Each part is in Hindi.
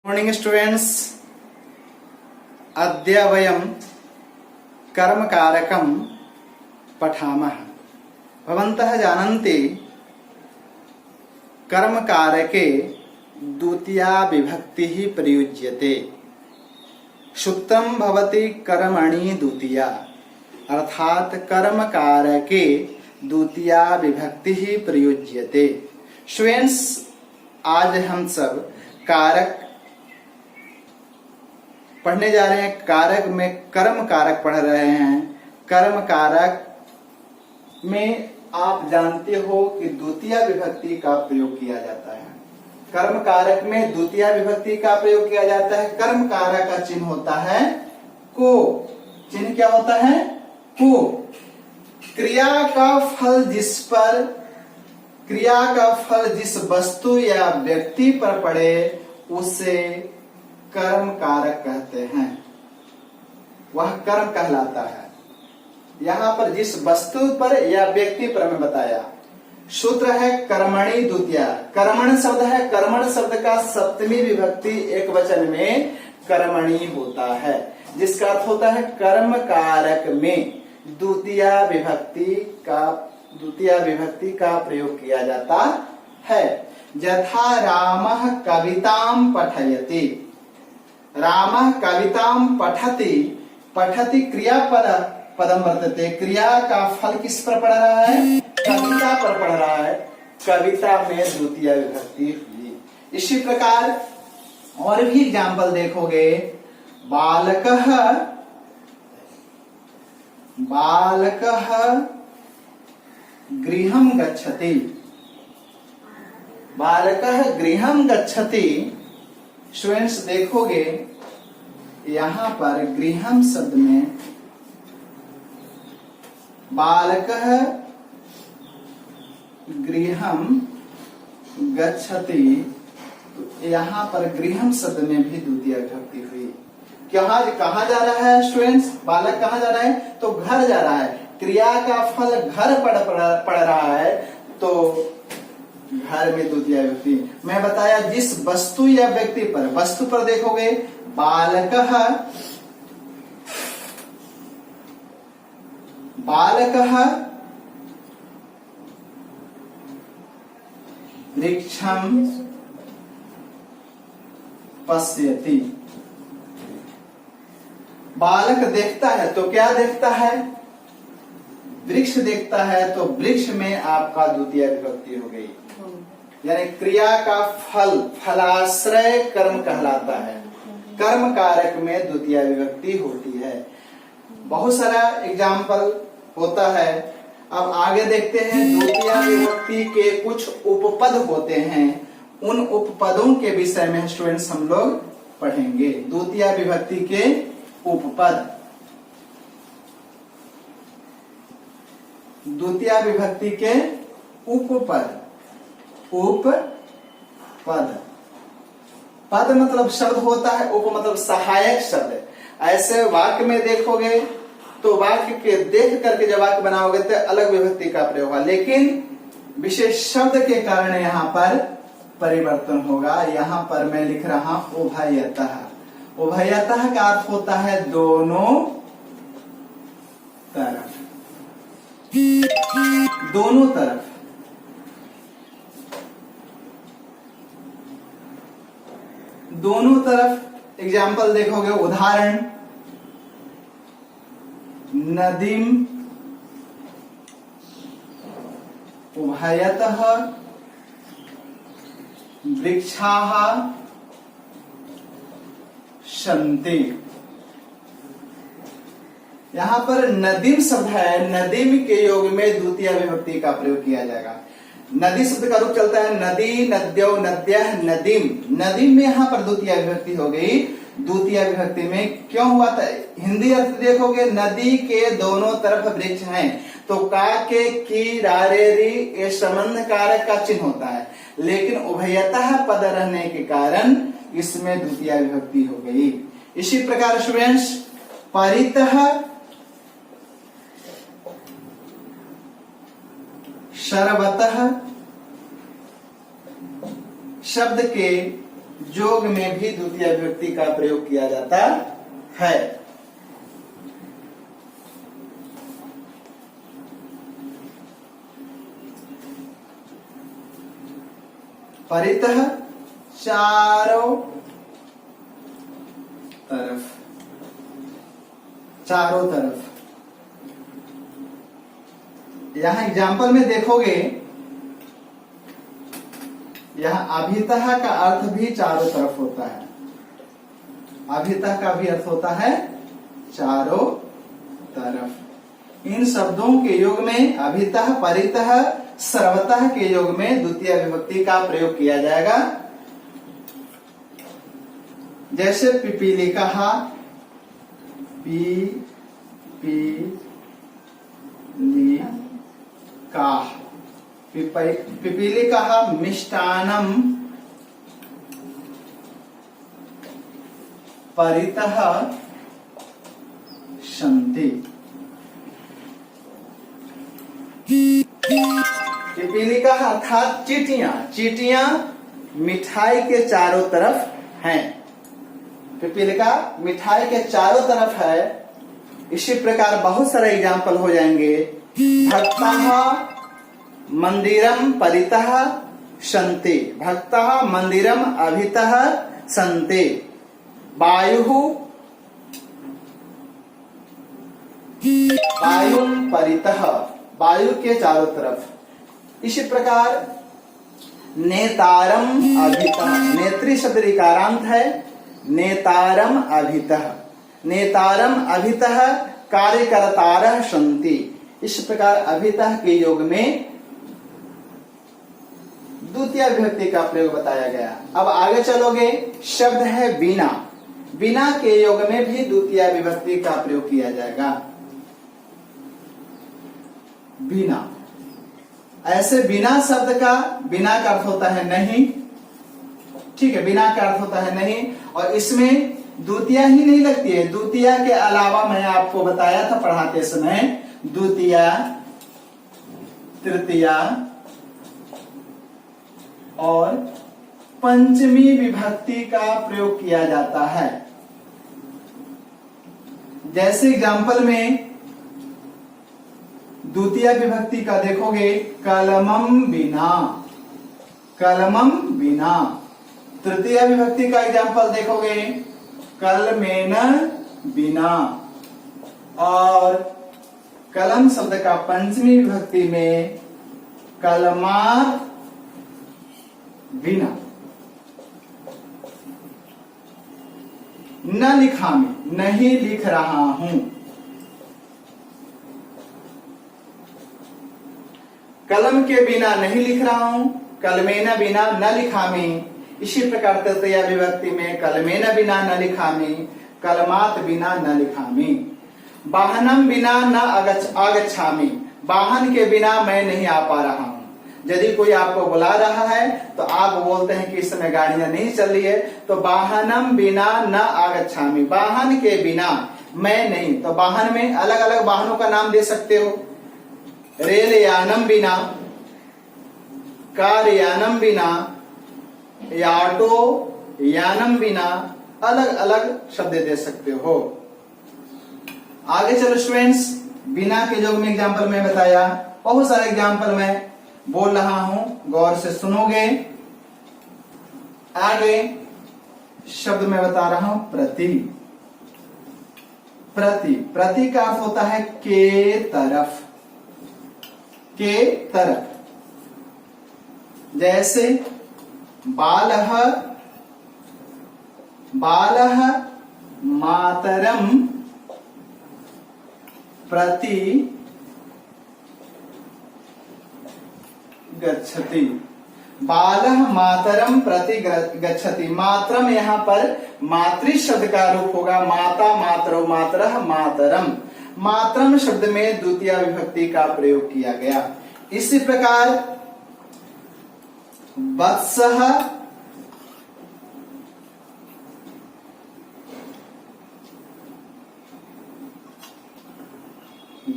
मॉर्निंग स्टूडेंट्स, अद्य वयं कर्मकारकं पठामः। भवन्तः जानन्ति कर्मकारके द्वितीया विभक्तिः प्रयुज्यते। सूत्रं भवति कर्मणि द्वितीया, अर्थात कर्मकारके द्वितीया विभक्तिः प्रयुज्यते। स्टूडेंट्स, आज हम सब कारक पढ़ने जा रहे हैं। कारक में कर्म कारक पढ़ रहे हैं। कर्म कारक में आप जानते हो कि द्वितीय विभक्ति का प्रयोग किया जाता है। कर्म कारक में द्वितीय विभक्ति का प्रयोग किया जाता है। कर्म कारक का चिन्ह होता है को। चिन्ह क्या होता है? को। क्रिया का फल जिस वस्तु या व्यक्ति पर पड़े उसे कर्म कारक कहते हैं। वह कर्म कहलाता है। यहाँ पर जिस वस्तु पर या व्यक्ति पर मैं बताया। सूत्र है कर्मणि द्वितीया। कर्मण शब्द है। कर्मण शब्द का सप्तमी विभक्ति एक वचन में कर्मणि होता है, जिसका अर्थ होता है कर्म कारक में द्वितीय विभक्ति का प्रयोग किया जाता है। यथा रामः कवितां पठयति। रामः कवितां पठति। पठति पदम वर्तते। क्रिया का फल किस पर पड़ रहा है? कविता पर पड़ रहा है। कविता में द्वितीय विभक्ति हुई। इसी प्रकार और भी एग्जाम्पल देखोगे। बालकः गृहं गच्छति। बालकः गृहं गच्छति। स्टूडेंट्स देखोगे यहाँ पर गृहम शब्द में बालकः गृहं गच्छति, तो यहाँ पर गृहम शब्द में भी द्वितीय विभक्ति हुई। कहाँ जा रहा है स्टूडेंट्स? बालक कहाँ जा रहा है? तो घर जा रहा है। क्रिया का फल घर पड़ रहा है, तो घर में द्वितीय विभक्ति। मैं बताया जिस वस्तु या व्यक्ति पर। वस्तु पर देखोगे बालकः वृक्षं पश्यति। बालक देखता है तो क्या देखता है? वृक्ष देखता है, तो वृक्ष में आपका द्वितीय विभक्ति हो गई। यानी क्रिया का फलाश्रय कर्म कहलाता है। कर्म कारक में द्वितीय विभक्ति होती है। बहुत सारा एग्जाम्पल होता है। अब आगे देखते हैं। द्वितीय विभक्ति के कुछ उपपद होते हैं। उन उपपदों के विषय में स्टूडेंट्स हम लोग पढ़ेंगे। द्वितीय विभक्ति के उपपद। द्वितीय विभक्ति के उपपद। पद मतलब शब्द होता है। उप मतलब सहायक शब्द। ऐसे वाक्य में देखोगे तो वाक्य के देख करके जब वाक्य बनाओगे तो अलग विभक्ति का प्रयोग होगा, लेकिन विशेष शब्द के कारण यहाँ पर परिवर्तन होगा। यहाँ पर मैं लिख रहा हूं उभयतः। उभयतः का अर्थ होता है दोनों तरफ। दोनों तरफ। दोनों तरफ एग्जाम्पल देखोगे। उदाहरण नदीम उभयतः वृक्षाः सन्ति। यहाँ पर नदीम शब्द है। नदीम के योग में द्वितीय विभक्ति का प्रयोग किया जाएगा। नदी शब्द का रूप चलता है नदी, नद्यो, नद्यः, नदीम। नदीम में यहाँ पर द्वितीय विभक्ति हो गई। द्वितीय विभक्ति में क्यों हुआ था? हिंदी अर्थ देखोगे नदी के दोनों तरफ वृक्ष हैं, तो का के की रारे री ये संबंध कारक का चिन्ह होता है, लेकिन उभयतः पद रहने के कारण इसमें द्वितीय विभक्ति हो गई। इसी प्रकार स्टूडेंट्स परितः शरवतः शब्द के जोग में भी द्वितीय विभक्ति का प्रयोग किया जाता है। परितः चारों तरफ, चारों तरफ। यहां एग्जाम्पल में देखोगे, यहां अभितः का अर्थ भी चारों तरफ होता है। अभितः का भी अर्थ होता है चारों तरफ। इन शब्दों के योग में अभितः, परितः, सर्वतः के योग में द्वितीय विभक्ति का प्रयोग किया जाएगा। जैसे पिपीलिका, पिपीलिका मिष्टान्नम परितः सन्ति। पिपीलिका अर्थात चींटियां, चींटियां मिठाई के चारों तरफ हैं। पिपीलिका मिठाई के चारों तरफ है। इसी प्रकार बहुत सारे एग्जाम्पल हो जाएंगे। भक्तः मंदिरम परितः सन्ति, भक्तः मंदिरम अभितः सन्ति। वायुः वायुं परितः, वायु के चारों तरफ। इसी प्रकार नेतारम अभितः, नेत्री शब्द ऋकारांत है, नेतारम अभितः, नेतारम अभितः कार्यकर्तारः सन्ति। इस प्रकार अभितः के योग में द्वितीय विभक्ति का प्रयोग बताया गया। अब आगे चलोगे, शब्द है बिना। बिना के योग में भी द्वितीय विभक्ति का प्रयोग किया जाएगा। बिना, ऐसे बिना शब्द का, बिना का अर्थ होता है नहीं, ठीक है, बिना का अर्थ होता है नहीं, और इसमें द्वितीय ही नहीं लगती है। द्वितीय के अलावा मैं आपको बताया था पढ़ाते समय, द्वितीय, तृतीय और पंचमी विभक्ति का प्रयोग किया जाता है। जैसे एग्जाम्पल में द्वितीय विभक्ति का देखोगे, कलमम बिना, कलमम बिना। तृतीय विभक्ति का एग्जाम्पल देखोगे, कलमेन बिना। और कलम शब्द का पंचमी विभक्ति में कलमात बिना। न लिखामी, नहीं लिख रहा हूं। कलम के बिना नहीं लिख रहा हूं, कलमेन बिना न लिखामी। इसी प्रकार तृतीय विभक्ति में कलमेन बिना न लिखामी, कलमात बिना न लिखामी। वाहनम बिना न आगच्छामी, वाहन के बिना मैं नहीं आ पा रहा हूं। यदि कोई आपको बुला रहा है तो आप बोलते हैं कि इस समय गाड़ियां नहीं चल रही है, तो वाहनम बिना न आगच्छामी, वाहन के बिना मैं नहीं। तो वाहन में अलग अलग वाहनों का नाम दे सकते हो। रेल यानम बिना, कार यानम बिना, ऑटो यानम बिना, अलग अलग शब्द दे सकते हो। आगे चलो स्टूडेंट्स, बिना के योग में एग्जाम्पल में बताया, बहुत सारे एग्जाम्पल में बोल रहा हूं, गौर से सुनोगे। आगे शब्द में बता रहा हूं, प्रति। प्रति, प्रति का अर्थ होता है के तरफ, के तरफ। जैसे बालः, बालः मातरम प्रति गच्छति। बालः मातरम प्रति गच्छति। मातरम यहाँ पर मातृ शब्द का रूप होगा, माता, मातरो, मातरः, मातरम। मातरम शब्द में द्वितीय विभक्ति का प्रयोग किया गया। इसी प्रकार वत्सः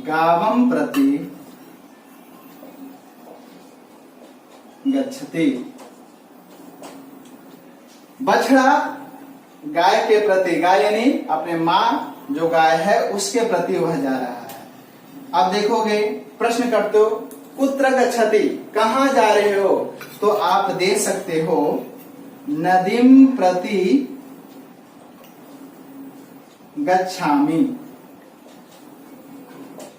गावं प्रति गच्छति। बछड़ा गाय के प्रति, गाय यानी अपने माँ जो गाय है उसके प्रति वह जा रहा है। अब देखोगे प्रश्न करते हो कुत्र गच्छति, कहाँ जा रहे हो, तो आप दे सकते हो नदीम प्रति गच्छामि।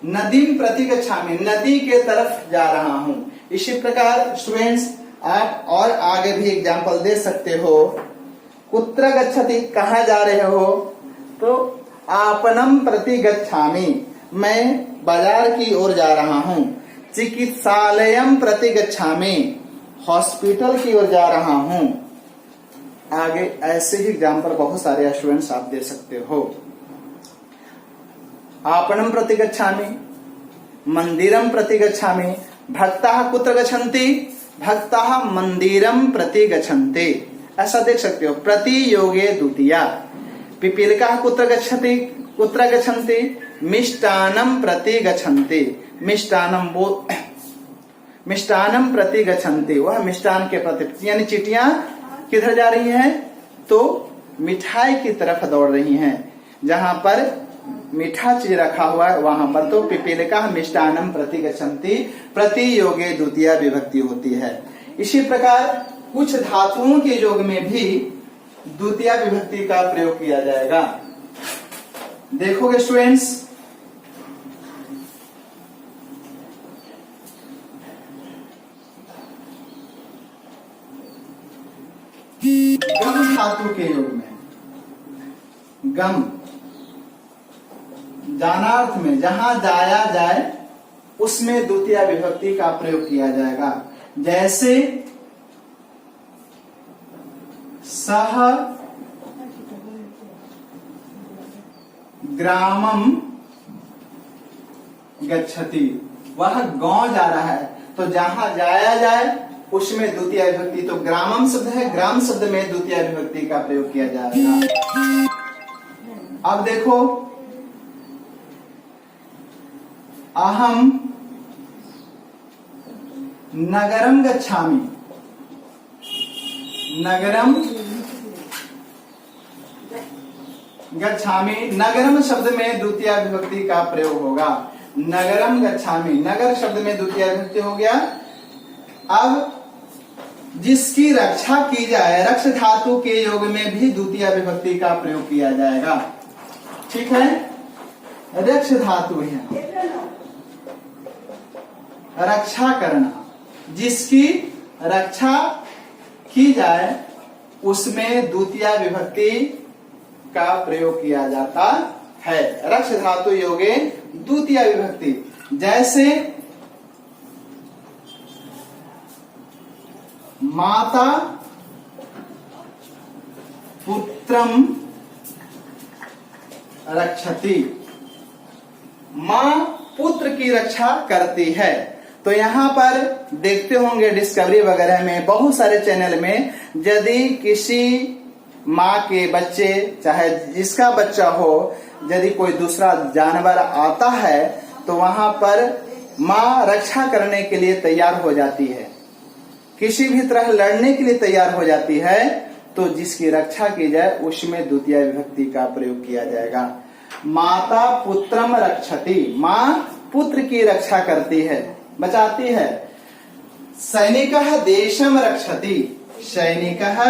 नदीम प्रति गच्छामि, नदी के तरफ जा रहा हूं। इसी प्रकार स्टूडेंट्स आप और आगे भी एग्जाम्पल दे सकते हो। कुत्र गच्छति, कहाँ जा रहे हो, तो आपनम प्रति गच्छामि, मैं बाजार की ओर जा रहा हूं। चिकित्सालयम प्रति गच्छामि, हॉस्पिटल की ओर जा रहा हूं। आगे ऐसे ही एग्जाम्पल बहुत सारे स्टूडेंट्स आप दे सकते हो। आपणम प्रति गच्छामि, मंदिरम प्रति गच्छामि। भक्ताः कुत्र गच्छन्ति, भक्ताः मंदिरम प्रति गच्छन्ति, ऐसा देख सकते हो। प्रति योगे द्वितीया। पिपीलिकाः कुत्र गच्छति, कुत्र गच्छन्ति, मिष्टान्नम प्रति गच्छन्ति। मिष्टान्नम प्रति गच्छन्ति, वह मिष्टान के प्रति, यानी चींटियां किधर जा रही हैं, तो मिठाई की तरफ दौड़ रही हैं। जहां पर मीठा चीज रखा हुआ है वहां पर तो पिपीलिका मिष्टान्नम प्रति गच्छन्ति, प्रति योगे द्वितीया विभक्ति होती है। इसी प्रकार कुछ धातुओं के योग में भी द्वितीया विभक्ति का प्रयोग किया जाएगा। देखोगे स्टूडेंट्स, गम धातु के योग में, गम जानार्थ में, जहां जाया जाए उसमें द्वितीया विभक्ति का प्रयोग किया जाएगा। जैसे सह ग्रामम गच्छति, वह गांव जा रहा है, तो जहां जाया जाए उसमें द्वितीय विभक्ति, तो ग्रामम शब्द है, ग्राम शब्द में द्वितीय विभक्ति का प्रयोग किया जाएगा। अब देखो अहम नगरम गच्छामि, नगरम गच्छामि, नगरम शब्द में द्वितीय विभक्ति का प्रयोग होगा। नगरम गच्छामि, नगर शब्द में द्वितीय विभक्ति हो गया। अब जिसकी रक्षा की जाए, रक्ष धातु के योग में भी द्वितीय विभक्ति का प्रयोग किया जाएगा। ठीक है, रक्ष धातु है, रक्षा करना, जिसकी रक्षा की जाए उसमें द्वितीय विभक्ति का प्रयोग किया जाता है। रक्ष धातु योगे द्वितीय विभक्ति। जैसे माता पुत्रम रक्षति, मां पुत्र की रक्षा करती है। तो यहाँ पर देखते होंगे डिस्कवरी वगैरह में, बहुत सारे चैनल में, यदि किसी माँ के बच्चे, चाहे जिसका बच्चा हो, यदि कोई दूसरा जानवर आता है तो वहां पर माँ रक्षा करने के लिए तैयार हो जाती है, किसी भी तरह लड़ने के लिए तैयार हो जाती है, तो जिसकी रक्षा की जाए उसमें द्वितीय विभक्ति का प्रयोग किया जाएगा। माता पुत्रम रक्षति, माँ पुत्र की रक्षा करती है, बचाती है। सैनिकः देशम रक्षति, सैनिकः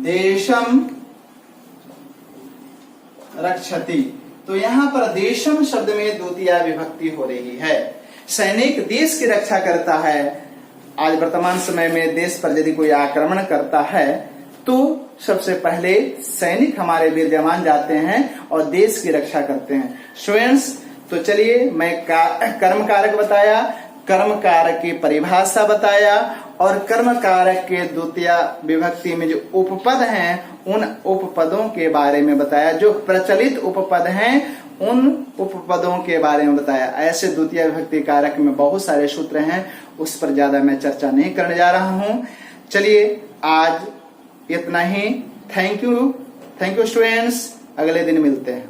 देशम रक्षति। तो यहाँ पर देशम शब्द में द्वितीय विभक्ति हो रही है। सैनिक देश की रक्षा करता है। आज वर्तमान समय में देश पर यदि कोई आक्रमण करता है तो सबसे पहले सैनिक हमारे वीर जवान जाते हैं और देश की रक्षा करते हैं। स्टूडेंट्स, तो चलिए मैं कर्म कारक बताया, कर्म कारक की परिभाषा बताया और कर्म कारक के द्वितीय विभक्ति में जो उपपद हैं उन उपपदों के बारे में बताया, जो प्रचलित उपपद हैं उन उपपदों के बारे में बताया। ऐसे द्वितीय विभक्ति कारक में बहुत सारे सूत्र हैं, उस पर ज्यादा मैं चर्चा नहीं करने जा रहा हूं। चलिए आज इतना ही। थैंक यू स्टूडेंट्स, अगले दिन मिलते हैं।